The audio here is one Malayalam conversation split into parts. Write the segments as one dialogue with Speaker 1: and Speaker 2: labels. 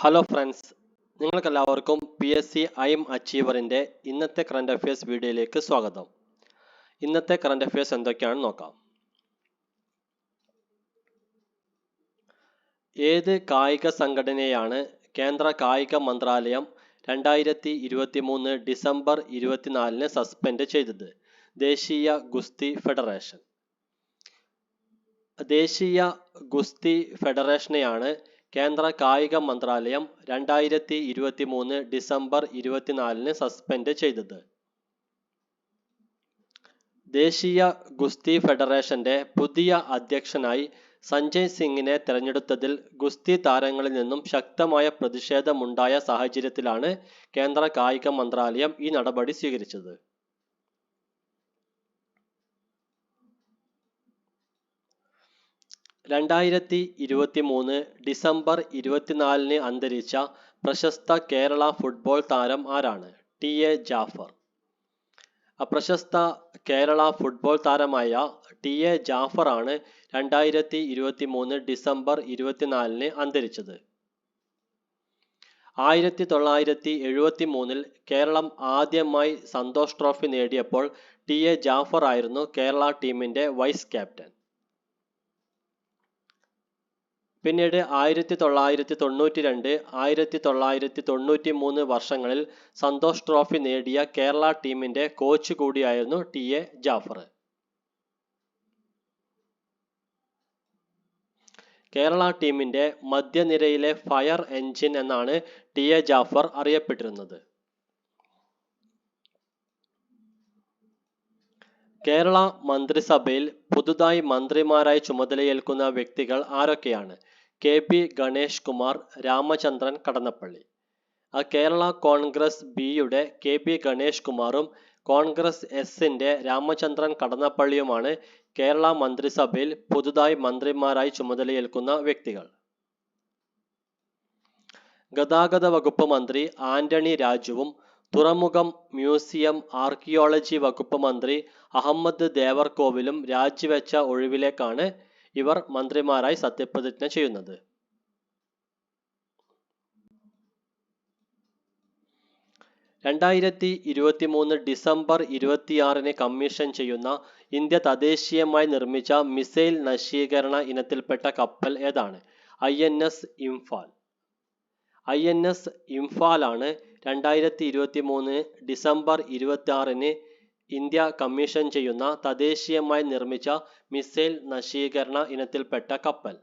Speaker 1: ഹലോ ഫ്രണ്ട്സ്, നിങ്ങൾക്കെല്ലാവർക്കും PSC ഐം അച്ചീവറിൻ്റെ ഇന്നത്തെ കറണ്ട് അഫയേഴ്സ് വീഡിയോയിലേക്ക് സ്വാഗതം. ഇന്നത്തെ കറണ്ട് അഫയേഴ്സ് എന്തൊക്കെയാണെന്ന് നോക്കാം. ഏത് കായിക സംഘടനയാണ് കേന്ദ്ര കായിക മന്ത്രാലയം 2023 ഡിസംബർ 24 സസ്പെൻഡ് ചെയ്തത്? ദേശീയ ഗുസ്തി ഫെഡറേഷൻ. ദേശീയ ഗുസ്തി ഫെഡറേഷനെയാണ് കേന്ദ്ര കായിക മന്ത്രാലയം 2023 ഡിസംബർ 24 സസ്പെൻഡ് ചെയ്തത്. ദേശീയ ഗുസ്തി ഫെഡറേഷന്റെ പുതിയ അധ്യക്ഷനായി സഞ്ജയ് സിംഗിനെ തെരഞ്ഞെടുത്തതിൽ ഗുസ്തി താരങ്ങളിൽ നിന്നും ശക്തമായ പ്രതിഷേധമുണ്ടായ സാഹചര്യത്തിലാണ് കേന്ദ്ര കായിക മന്ത്രാലയം ഈ നടപടി സ്വീകരിച്ചത്. ഡിസംബർ 24 അന്തരിച്ച പ്രശസ്ത കേരള ഫുട്ബോൾ താരം ആരാണ്? ടി.എ. ജാഫർ. പ്രശസ്ത കേരള ഫുട്ബോൾ താരമായ ടി.എ. ജാഫർ ആണ് 2023 ഡിസംബർ 24 അന്തരിച്ചത്. 1973 കേരളം ആദ്യമായി സന്തോഷ് ട്രോഫി നേടിയപ്പോൾ ടി.എ. ജാഫർ ആയിരുന്നു കേരള ടീമിന്റെ വൈസ് ക്യാപ്റ്റൻ. പിന്നീട് 1992, 1993 വർഷങ്ങളിൽ സന്തോഷ് ട്രോഫി നേടിയ കേരള ടീമിന്റെ കോച്ച് കൂടിയായിരുന്നു ടി.എ. ജാഫർ. കേരള ടീമിന്റെ മധ്യനിരയിലെ ഫയർ എഞ്ചിൻ എന്നാണ് ടി.എ. ജാഫർ അറിയപ്പെട്ടിരുന്നത്. കേരള മന്ത്രിസഭയിൽ പുതുതായി മന്ത്രിമാരായി ചുമതലയേൽക്കുന്ന വ്യക്തികൾ ആരൊക്കെയാണ്? കെ.ബി. ഗണേഷ് കുമാർ, രാമചന്ദ്രൻ കടന്നപ്പള്ളി. കേരള കോൺഗ്രസ് ബിയുടെ കെ.ബി. ഗണേഷ് കുമാറും കോൺഗ്രസ് എസിന്റെ രാമചന്ദ്രൻ കടന്നപ്പള്ളിയുമാണ് കേരള മന്ത്രിസഭയിൽ പുതുതായി മന്ത്രിമാരായി ചുമതലയേൽക്കുന്ന വ്യക്തികൾ. ഗതാഗത വകുപ്പ് മന്ത്രി ആന്റണി രാജുവും തുറമുഖം, മ്യൂസിയം, ആർക്കിയോളജി വകുപ്പ് മന്ത്രി അഹമ്മദ് ദേവർകോവിലും രാജിവെച്ച ഒഴിവിലേക്കാണ് ഇവർ മന്ത്രിമാരായി സത്യപ്രതിജ്ഞ ചെയ്യുന്നത്. ഡിസംബർ 26 കമ്മീഷൻ ചെയ്യുന്ന ഇന്ത്യ തദ്ദേശീയമായി നിർമ്മിച്ച മിസൈൽ നശീകരണ ഇനത്തിൽപ്പെട്ട കപ്പൽ ഏതാണ്? INS ഇംഫാൽ. INS ഇംഫാൽ ആണ് 2023 ഡിസംബർ 26 ഇന്ത്യ കമ്മീഷൻ ചെയ്യുന്ന തദ്ദേശീയമായി നിർമ്മിച്ച മിസൈൽ നശീകരണ ഇനത്തിൽപ്പെട്ട കപ്പൽ.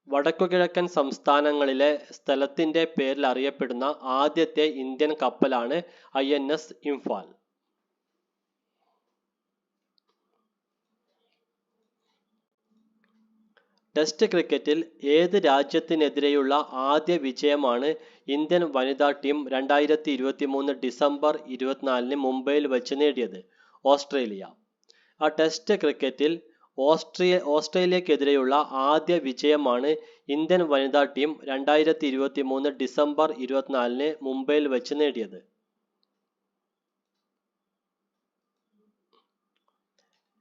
Speaker 1: വടക്കുകിഴക്കൻ സംസ്ഥാനങ്ങളിലെ സ്ഥലത്തിന്റെ പേരിൽ അറിയപ്പെടുന്ന ആദ്യത്തെ ഇന്ത്യൻ കപ്പലാണ് INS ഇംഫാൽ. ടെസ്റ്റ് ക്രിക്കറ്റിൽ ഏത് രാജ്യത്തിനെതിരെയുള്ള ആദ്യ വിജയമാണ് ഇന്ത്യൻ വനിതാ ടീം 2023 ഡിസംബർ 24 മുംബൈയിൽ വെച്ച് നേടിയത്? ഓസ്ട്രേലിയ. ടെസ്റ്റ് ക്രിക്കറ്റിൽ ഓസ്ട്രേലിയക്കെതിരെയുള്ള ആദ്യ വിജയമാണ് ഇന്ത്യൻ വനിതാ ടീം 2023 ഡിസംബർ 24 മുംബൈയിൽ വെച്ച് നേടിയത്.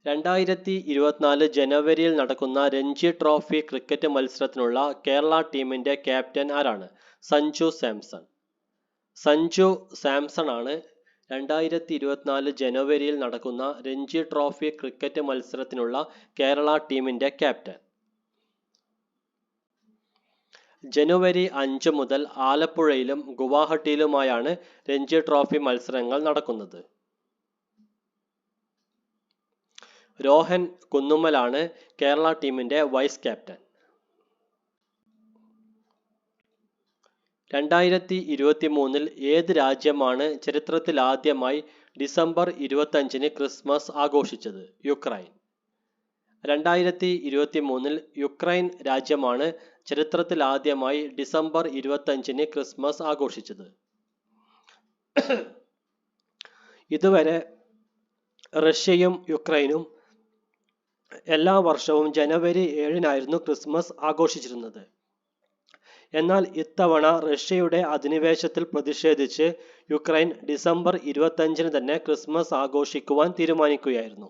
Speaker 1: 2024 ജനുവരിയിൽ നടക്കുന്ന രഞ്ജി ട്രോഫി ക്രിക്കറ്റ് മത്സരത്തിനുള്ള കേരള ടീമിന്റെ ക്യാപ്റ്റൻ ആരാണ്? സഞ്ജു സാംസൺ. സഞ്ജു സാംസൺ ആണ് 2024 ജനുവരിയിൽ നടക്കുന്ന രഞ്ജി ട്രോഫി ക്രിക്കറ്റ് മത്സരത്തിനുള്ള കേരള ടീമിന്റെ ക്യാപ്റ്റൻ. ജനുവരി 5 മുതൽ ആലപ്പുഴയിലും ഗുവാഹട്ടിയിലുമായാണ് രഞ്ജി ട്രോഫി മത്സരങ്ങൾ നടക്കുന്നത്. രോഹൻ കുന്നുമ്മലാണ് കേരള ടീമിന്റെ വൈസ് ക്യാപ്റ്റൻ. 2023 ഏത് രാജ്യമാണ് ചരിത്രത്തിലാദ്യമായി ഡിസംബർ 25 ക്രിസ്മസ് ആഘോഷിച്ചത്? യുക്രൈൻ. 2023 യുക്രൈൻ രാജ്യമാണ് ചരിത്രത്തിലാദ്യമായി ഡിസംബർ 25 ക്രിസ്മസ് ആഘോഷിച്ചത്. ഇതുവരെ റഷ്യയും യുക്രൈനും എല്ലാ വർഷവും ജനുവരി 7 ക്രിസ്മസ് ആഘോഷിച്ചിരുന്നത്. എന്നാൽ ഇത്തവണ റഷ്യയുടെ അധിനിവേശത്തിൽ പ്രതിഷേധിച്ച് യുക്രൈൻ ഡിസംബർ 25 തന്നെ ക്രിസ്മസ് ആഘോഷിക്കുവാൻ തീരുമാനിക്കുകയായിരുന്നു.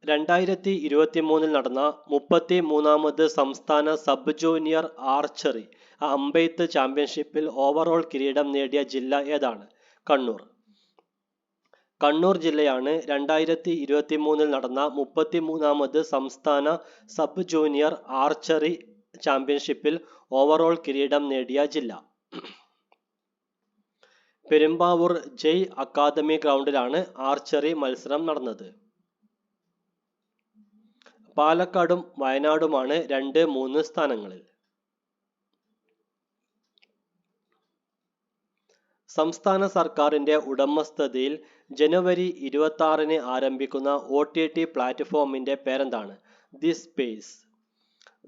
Speaker 1: 2023 നടന്ന 33ാമത് സംസ്ഥാന സബ് ജൂനിയർ ആർച്ചറി അമ്പെയ്ത്ത് ചാമ്പ്യൻഷിപ്പിൽ ഓവറോൾ കിരീടം നേടിയ ജില്ല ഏതാണ്? കണ്ണൂർ. കണ്ണൂർ ജില്ലയാണ് 2023 നടന്ന 33ാമത് സംസ്ഥാന സബ് ജൂനിയർ ആർച്ചറി ചാമ്പ്യൻഷിപ്പിൽ ഓവറോൾ കിരീടം നേടിയ ജില്ല. പെരുമ്പാവൂർ ജയ് അക്കാദമി ഗ്രൗണ്ടിലാണ് ആർച്ചറി മത്സരം നടന്നത്. പാലക്കാടും വയനാടുമാണ് 2, 3 സ്ഥാനങ്ങളിൽ. സംസ്ഥാന സർക്കാരിന്റെ ഉടമസ്ഥതയിൽ ജനുവരി 26 ആരംഭിക്കുന്ന OTT പ്ലാറ്റ്ഫോമിന്റെ പേരെന്താണ്? The space.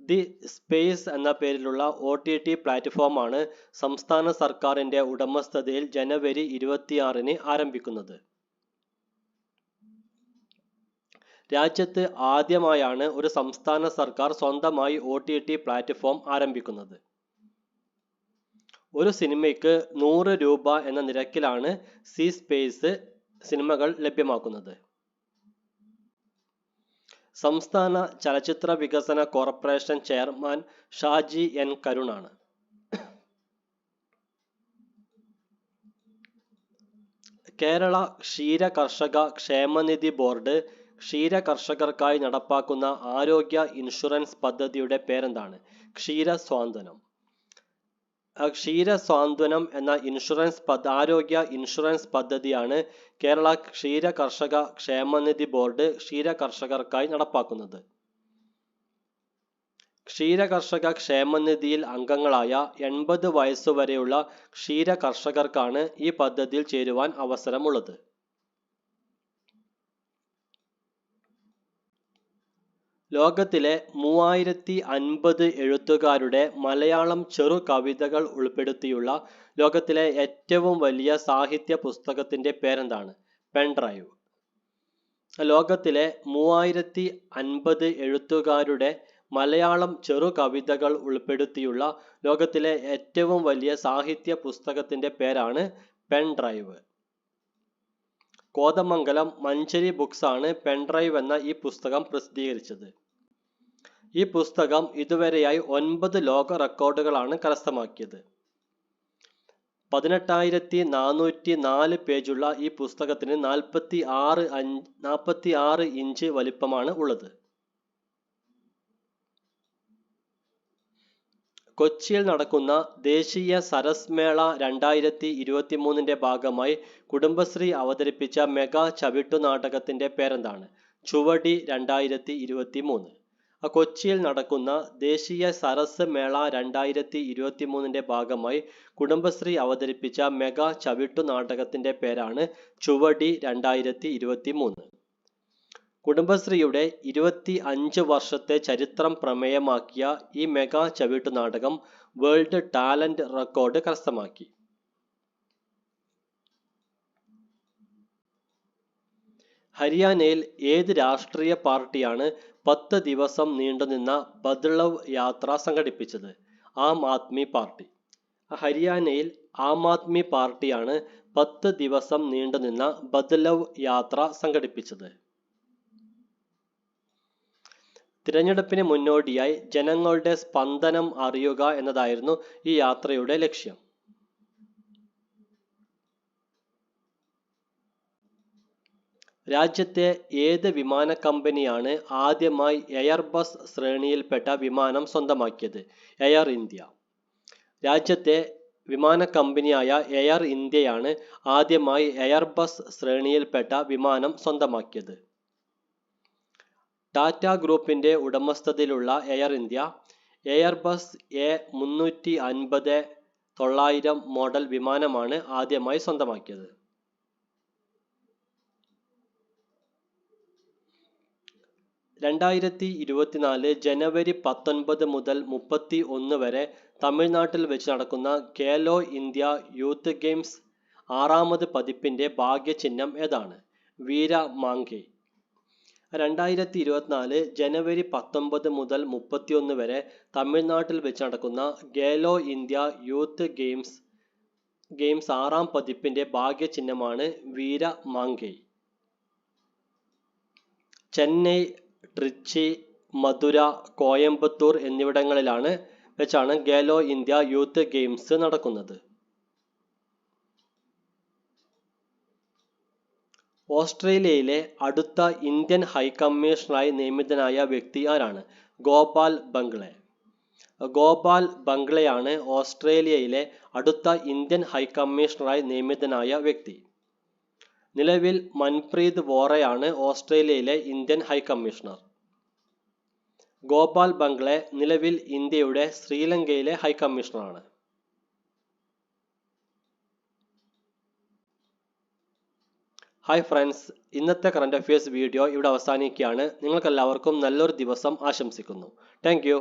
Speaker 1: ദി സ്പേസ് എന്ന പേരിലുള്ള OTT പ്ലാറ്റ്ഫോമാണ് സംസ്ഥാന സർക്കാരിന്റെ ഉടമസ്ഥതയിൽ ജനുവരി 26 ആരംഭിക്കുന്നത്. രാജ്യത്ത് ആദ്യമായാണ് ഒരു സംസ്ഥാന സർക്കാർ സ്വന്തമായി OTT പ്ലാറ്റ്ഫോം ആരംഭിക്കുന്നത്. ഒരു സിനിമയ്ക്ക് 100 രൂപ എന്ന നിരക്കിലാണ് സി സ്പേസ് സിനിമകൾ ലഭ്യമാക്കുന്നത്. സംസ്ഥാന ചലച്ചിത്ര വികസന കോർപ്പറേഷൻ ചെയർമാൻ ഷാജി എൻ കരുണാണ്. കേരള ക്ഷീര കർഷക ക്ഷേമനിധി ബോർഡ് ക്ഷീര കർഷകർക്കായി നടപ്പാക്കുന്ന ആരോഗ്യ ഇൻഷുറൻസ് പദ്ധതിയുടെ പേരെന്താണ്? ക്ഷീരസ്വാന്തനം. ക്ഷീരസ്വാന്തനം എന്ന ആരോഗ്യ ഇൻഷുറൻസ് പദ്ധതിയാണ് കേരള ക്ഷീര കർഷക ക്ഷേമനിധി ബോർഡ് ക്ഷീര കർഷകർക്കായി നടപ്പാക്കുന്നത്. ക്ഷീര കർഷക ക്ഷേമനിധിയിൽ അംഗങ്ങളായ 80 വയസ്സുവരെയുള്ള ക്ഷീര കർഷകർക്കാണ് ഈ പദ്ധതിയിൽ ചേരുവാൻ അവസരമുള്ളത്. ലോകത്തിലെ 3050 എഴുത്തുകാരുടെ മലയാളം ചെറു കവിതകൾ ഉൾപ്പെടുത്തിയുള്ള ലോകത്തിലെ ഏറ്റവും വലിയ സാഹിത്യ പുസ്തകത്തിന്റെ പേരെന്താണ്? പെൻഡ്രൈവ്. ലോകത്തിലെ 3050 എഴുത്തുകാരുടെ മലയാളം ചെറു കവിതകൾ ഉൾപ്പെടുത്തിയുള്ള ലോകത്തിലെ ഏറ്റവും വലിയ സാഹിത്യ പുസ്തകത്തിന്റെ പേരാണ് പെൻഡ്രൈവ്. കോതമംഗലം മഞ്ചരി ബുക്സ് ആണ് പെൻഡ്രൈവ് എന്ന ഈ പുസ്തകം പ്രസിദ്ധീകരിച്ചത്. ഈ പുസ്തകം ഇതുവരെയായി 9 ലോക റെക്കോർഡുകളാണ് കരസ്ഥമാക്കിയത്. 18,404 പേജുള്ള ഈ പുസ്തകത്തിന് 46 ഇഞ്ച് വലിപ്പമാണ് ഉള്ളത്. കൊച്ചിയിൽ നടക്കുന്ന ദേശീയ സരസ് മേള 2023 ഭാഗമായി കുടുംബശ്രീ അവതരിപ്പിച്ച മെഗാ ചവിട്ടുനാടകത്തിന്റെ പേരെന്താണ്? ചുവടി 2023. കൊച്ചിയിൽ നടക്കുന്ന ദേശീയ സരസ് മേള 2023 ഭാഗമായി കുടുംബശ്രീ അവതരിപ്പിച്ച മെഗാ ചവിട്ടുനാടകത്തിന്റെ പേരാണ് ചുവടി 2023. കുടുംബശ്രീയുടെ 25 വർഷത്തെ ചരിത്രം പ്രമേയമാക്കിയ ഈ മെഗാ ചവിട്ടുനാടകം വേൾഡ് ടാലന്റ് റെക്കോർഡ് കരസ്ഥമാക്കി. ഹരിയാനയിൽ ഏത് രാഷ്ട്രീയ പാർട്ടിയാണ് 10 ദിവസം നീണ്ടുനിന്ന ബദ്ലവ് യാത്ര സംഘടിപ്പിച്ചത്? ആം ആദ്മി പാർട്ടി. ഹരിയാനയിൽ ആം ആദ്മി പാർട്ടിയാണ് 10 ദിവസം നീണ്ടുനിന്ന ബദ്ലവ് യാത്ര സംഘടിപ്പിച്ചത്. തിരഞ്ഞെടുപ്പിന് മുന്നോടിയായി ജനങ്ങളുടെ സ്പന്ദനം അറിയുക എന്നതായിരുന്നു ഈ യാത്രയുടെ ലക്ഷ്യം. രാജ്യത്തെ ഏത് വിമാന കമ്പനിയാണ് ആദ്യമായി എയർബസ് ശ്രേണിയിൽപ്പെട്ട വിമാനം സ്വന്തമാക്കിയത്? Air India. രാജ്യത്തെ വിമാന കമ്പനിയായ എയർ ഇന്ത്യയാണ് ആദ്യമായി എയർബസ് ശ്രേണിയിൽപ്പെട്ട വിമാനം സ്വന്തമാക്കിയത്. ടാറ്റ ഗ്രൂപ്പിന്റെ ഉടമസ്ഥതയിലുള്ള air India Airbus A350-900 model വിമാനമാണ് ആദ്യമായി സ്വന്തമാക്കിയത്. 2024 ജനുവരി 19 മുതൽ 31 വരെ തമിഴ്നാട്ടിൽ വെച്ച് നടക്കുന്ന ഖേലോ ഇന്ത്യ യൂത്ത് ഗെയിംസ് 6ാമത് പതിപ്പിന്റെ ഭാഗ്യചിഹ്നം ഏതാണ്? വീര മാങ്കേ. 2024 ജനുവരി 19 മുതൽ 31 വരെ തമിഴ്നാട്ടിൽ വെച്ച് നടക്കുന്ന ഖേലോ ഇന്ത്യ യൂത്ത് ഗെയിംസ് 6ാം പതിപ്പിന്റെ ഭാഗ്യചിഹ്നമാണ് വീര മാങ്കേ. ചെന്നൈ, ട്രിച്ചി, മധുര, കോയമ്പത്തൂർ എന്നിവിടങ്ങളിലാണ് വെച്ചാണ് ഖേലോ ഇന്ത്യ യൂത്ത് ഗെയിംസ് നടക്കുന്നത്. ഓസ്ട്രേലിയയിലെ അടുത്ത ഇന്ത്യൻ ഹൈക്കമ്മീഷണറായി നിയമിതനായ വ്യക്തി ആരാണ്? ഗോപാൽ ബംഗ്ലെ. ഗോപാൽ ബംഗ്ലെയാണ് ഓസ്ട്രേലിയയിലെ അടുത്ത ഇന്ത്യൻ ഹൈക്കമ്മീഷണറായി നിയമിതനായ വ്യക്തി. നിലവിൽ മൻപ്രീത് വോറയാണ് ഓസ്ട്രേലിയയിലെ ഇന്ത്യൻ ഹൈക്കമ്മീഷണർ. ഗോപാൽ ബംഗ്ലെ നിലവിൽ ഇന്ത്യയുടെ ശ്രീലങ്കയിലെ ഹൈക്കമ്മീഷണറാണ്. ഹായ് ഫ്രണ്ട്സ്, ഇന്നത്തെ കറണ്ട് അഫയേഴ്സ് വീഡിയോ ഇവിടെ അവസാനിക്കുകയാണ്. നിങ്ങൾക്കെല്ലാവർക്കും നല്ലൊരു ദിവസം ആശംസിക്കുന്നു. Thank you.